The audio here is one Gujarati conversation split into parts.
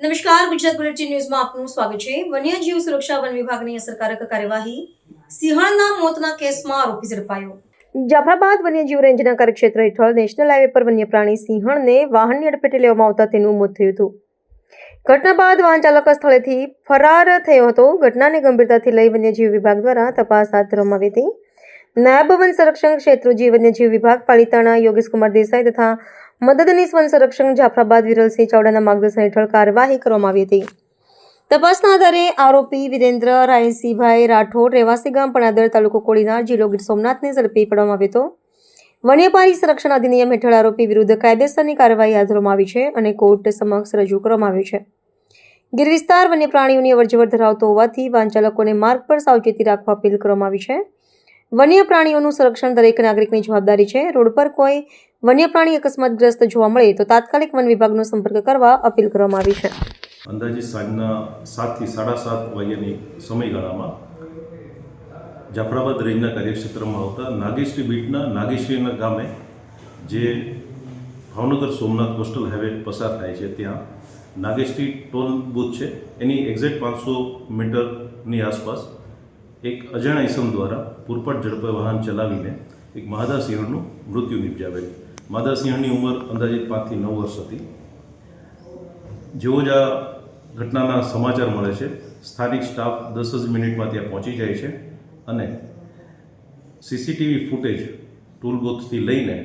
નમસ્કાર, ગુજરાત બુલેટિન ન્યૂઝમાં આપનું સ્વાગત છે। વન્યજીવ સુરક્ષા વન વિભાગની અસરકારક કાર્યવાહી। સિંહણના મોતના કેસમાં આરોપી ઝડપાયો। જાફરાબાદ વન્યજીવ રેન્જના કાર્યક્ષેત્ર હેઠળ નેશનલ હાઈવે પર વન્ય પ્રાણી સિંહણને વાહનની અડફેટે લેવામાં આવતા તેનું મોત થયું હતું। ઘટના બાદ વાહન ચાલક સ્થળેથી ફરાર થયો હતો। ઘટનાને ગંભીરતાથી લઈ વન્યજીવ વિભાગ દ્વારા તપાસ હાથ ધરવામાં આવી હતી। નાયબ વન સંરક્ષક ક્ષેત્રોજી વન્યજીવ વિભાગ પાલિતાણા યોગેશ કુમાર દેસાઈ તથા મદદનીશ વન સંરક્ષક જાફરાબાદ વિરલસિંહ ચાવડાના માર્ગદર્શન હેઠળ કાર્યવાહી કરવામાં આવી હતી। તપાસના આધારે આરોપી વિરેન્દ્ર રાયસિંહભાઈ રાઠોડ રહેવાસી ગામ પણાદર તાલુકો કોડીનાર જિલ્લો ગીર સોમનાથને ઝડપી પાડવામાં આવ્યો હતો। વન્યપ્રાણી સંરક્ષણ અધિનિયમ હેઠળ આરોપી વિરુદ્ધ કાયદેસરની કાર્યવાહી હાથ ધરવામાં આવી છે અને કોર્ટ સમક્ષ રજૂ કરવામાં આવ્યો છે। ગીર વિસ્તાર વન્ય પ્રાણીઓની અવરજવર ધરાવતો હોવાથી વાહન ચાલકોને માર્ગ પર સાવચેતી રાખવા અપીલ કરવામાં આવી છે। વન્ય પ્રાણીઓનું સંરક્ષણ દરેક નાગરિકની જવાબદારી છે। રોડ પર કોઈ વન્ય પ્રાણી અકસ્માતગ્રસ્ત જોવા મળે તો તાત્કાલિક વન વિભાગનો સંપર્ક કરવા અપીલ કરવામાં આવી છે। અંદાજે સાંજના 7 થી 7:30 વાગ્યાની સમયગાળામાં જાફરાબાદ રેન્જના કાર્યક્ષેત્રમાં આવતા નાગેશ્રી બીટના નાગેશ્રીના ગામે જે ભાવનગર સોમનાથ કોસ્ટલ હાઈવે પસાર થાય છે ત્યાં નાગેશ્રી ટોલ બૂથ છે એની એક્ઝેક્ટ 500 મીટરની આસપાસ એક અજાણ્યા ઈસમ દ્વારા પૂરપાટ ઝડપે વાહન ચલાવીને એક માદા સિંહણનું મૃત્યુ નિપજાવેલ। માદા સિંહણની ઉંમર અંદાજિત 5 થી 9 વર્ષ હતી। જેવો જ આ ઘટનાના સમાચાર મળે છે સ્થાનિક સ્ટાફ 10 જ મિનિટમાં ત્યાં પહોંચી જાય છે અને સીસીટીવી ફૂટેજ ટૂલ બૂથથી લઈને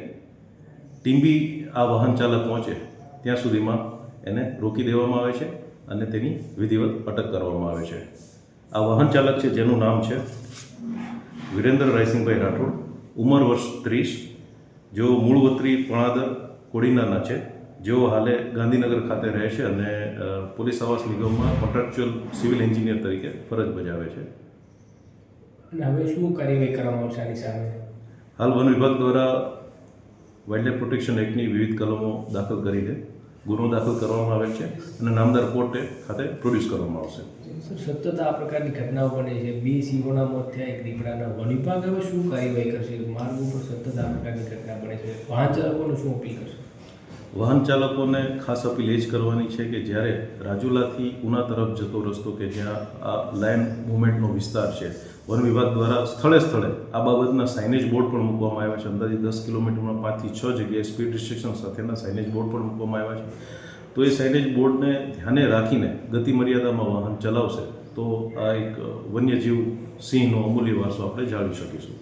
ટીમ્બી આ વાહન ચાલક પહોંચે ત્યાં સુધીમાં એને રોકી દેવામાં આવે છે અને તેની વિધિવત અટક કરવામાં આવે છે। આ વાહન ચાલક છે જેનું નામ છે વિરેન્દ્ર રાયસિંહભાઈ રાઠોડ, ઉંમર વર્ષ 30, જેઓ મૂળ વતની પણાદર કોડીનારના છે, જેઓ હાલે ગાંધીનગર ખાતે રહે છે અને પોલીસ આવાસ નિગમમાં કોન્ટ્રાક્ચ્યુઅલ સિવિલ એન્જિનિયર તરીકે ફરજ બજાવે છે। અને હવે શું કાર્યવાહી કરવામાં આવશે આની સામે? હાલ વન વિભાગ દ્વારા વાઇલ્ડલાઇફ પ્રોટેક્શન એક્ટની વિવિધ કલમો દાખલ કરીને ગુનો દાખલ કરવામાં આવેલ છે અને નામદાર કોર્ટે ખાતે પ્રોડ્યુસ કરવામાં આવશે। સતત આ પ્રકારની ઘટનાઓ બને છે, 2 સિંહોના મોત થયા, એક દીપડાના। વન વિભાગ હવે શું કાર્યવાહી કરશે? માર્ગ ઉપર સતત આ પ્રકારની ઘટના બને છે, વાહન ચાલકોને શું અપીલ કરશે? વાહન ચાલકોને ખાસ અપીલ એ જ કરવાની છે કે જ્યારે રાજુલાથી ઉના તરફ જતો રસ્તો કે જ્યાં આ લાયન મૂવમેન્ટનો વિસ્તાર છે, વન વિભાગ દ્વારા સ્થળે સ્થળે આ બાબતના સાઇનેજ બોર્ડ પણ મૂકવામાં આવ્યા છે। અંદાજે 10 કિલોમીટરમાં 5 થી 6 જગ્યાએ સ્પીડ રિસ્ટ્રિક્શન સાથેના સાઇનેજ બોર્ડ પણ મૂકવામાં આવ્યા છે। તો એ સાઇનેજ બોર્ડને ધ્યાને રાખીને ગતિ મર્યાદામાં વાહન ચલાવશે તો આ એક વન્યજીવ સિંહનો અમૂલ્ય વારસો આપણે જાળવી શકીશું।